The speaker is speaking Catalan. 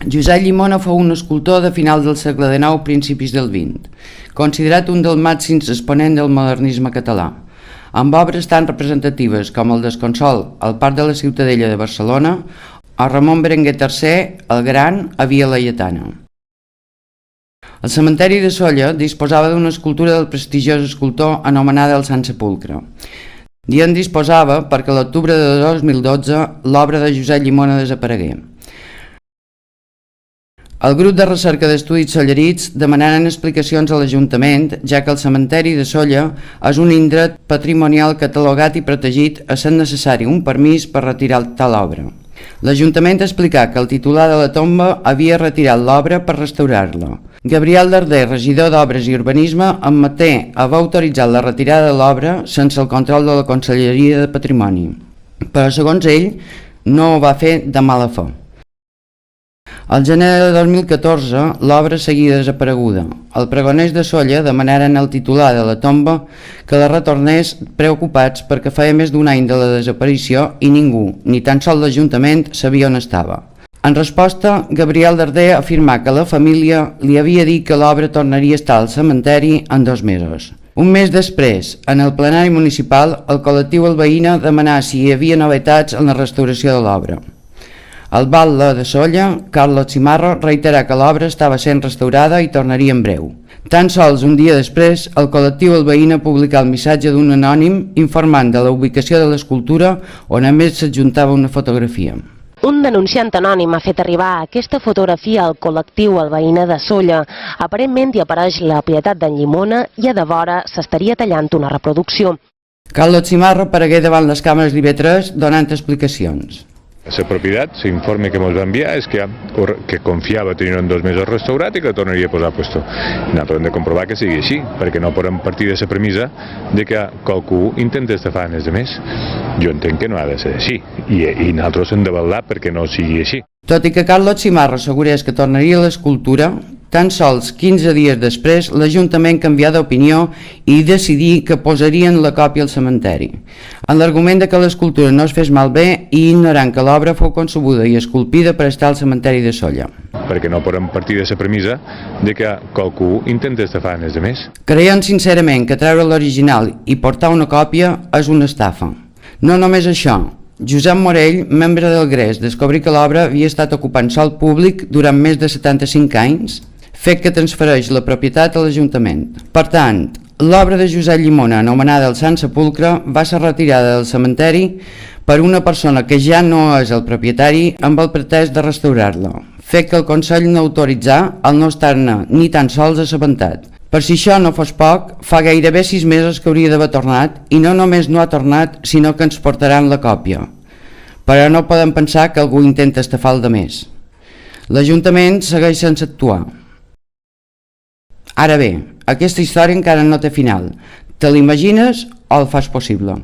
Josep Llimona fou un escultor de final del segle XIX, principis del XX, considerat un dels màxims exponents del modernisme català, amb obres tan representatives com el Desconsol al Parc de la Ciutadella de Barcelona o Ramon Berenguer III, el Gran, a Via Laietana. El cementeri de Sóller disposava d'una escultura del prestigiós escultor anomenada el Sant Sepulcre. Dient disposava perquè a l'octubre de 2012 l'obra de Josep Llimona desaparegué. El grup de recerca d'estudis sollerits demanaren explicacions a l'Ajuntament, ja que el cementeri de Sóller és un indret patrimonial catalogat i protegit, essent necessari un permís per retirar tal obra. L'Ajuntament explicà que el titular de la tomba havia retirat l'obra per restaurar-la. Gabriel Darder, regidor d'Obres i Urbanisme, admeté haver autoritzat la retirada de l'obra sense el control de la Conselleria de Patrimoni, però segons ell no ho va fer de mala fe. Al gener de 2014, l'obra seguia desapareguda. Els pregoners de Sóller demanaren al titular de la tomba que la retornés, preocupats perquè feia més d'un any de la desaparició i ningú, ni tan sols l'Ajuntament, sabia on estava. En resposta, Gabriel Darder afirmà que la família li havia dit que l'obra tornaria a estar al cementeri en 2 mesos. Un mes després, en el plenari municipal, el col·lectiu El Veïna demanà si hi havia novetats en la restauració de l'obra. El batlle de Sóller, Carlos Cimarro, reiterà que l'obra estava sent restaurada i tornaria en breu. Tan sols un dia després, el col·lectiu El Veïna publicà el missatge d'un anònim informant de la ubicació de l'escultura, on a més s'adjuntava una fotografia. Un denunciant anònim ha fet arribar aquesta fotografia al col·lectiu El Veïna de Sóller. Aparentment hi apareix la propietat d'en Llimona i a de vora s'estaria tallant una reproducció. Carlos Cimarro aparegué davant les càmeres d'IV3 donant explicacions. La propietat, l'informe que ens va enviar és que confiava tenir-ho en 2 mesos restaurat i que la tornaria a posar a puesto. Nosaltres hem de comprovar que sigui així, perquè no podem partir de la premissa de que qualcú intenta estafar els altres. Jo entenc que no ha de ser així, i nosaltres hem de vetllar perquè no sigui així. Tot i que Carlos Cimarro assegurés que tornaria a l'escultura, tan sols 15 dies després l'Ajuntament canvià d'opinió i decidí que posarien la còpia al cementeri, en l'argument de que l'escultura no es fes malbé i ignorant que l'obra fou concebuda i esculpida per estar al cementeri de Sóller. Perquè no podem partir de la premissa de que qualcú intenta estafar els altres. Creiem sincerament que treure l'original i portar una còpia és una estafa. No només això, Josep Morell, membre del GRES, descobrí que l'obra havia estat ocupant sòl públic durant més de 75 anys, fet que transfereix la propietat a l'Ajuntament. Per tant, l'obra de Josep Llimona, anomenada el Sant Sepulcre, va ser retirada del cementeri per una persona que ja no és el propietari amb el pretès de restaurar-la, fet que el Consell no autoritzà el no estar-ne ni tan sols assabentat. Per si això no fos poc, fa gairebé 6 mesos que hauria d'haver tornat i no només no ha tornat, sinó que ens portaran la còpia. Però no podem pensar que algú intenta estafar el de més. L'Ajuntament segueix sense actuar. Ara bé, aquesta història encara no té final. Te l'imagines o el fas possible?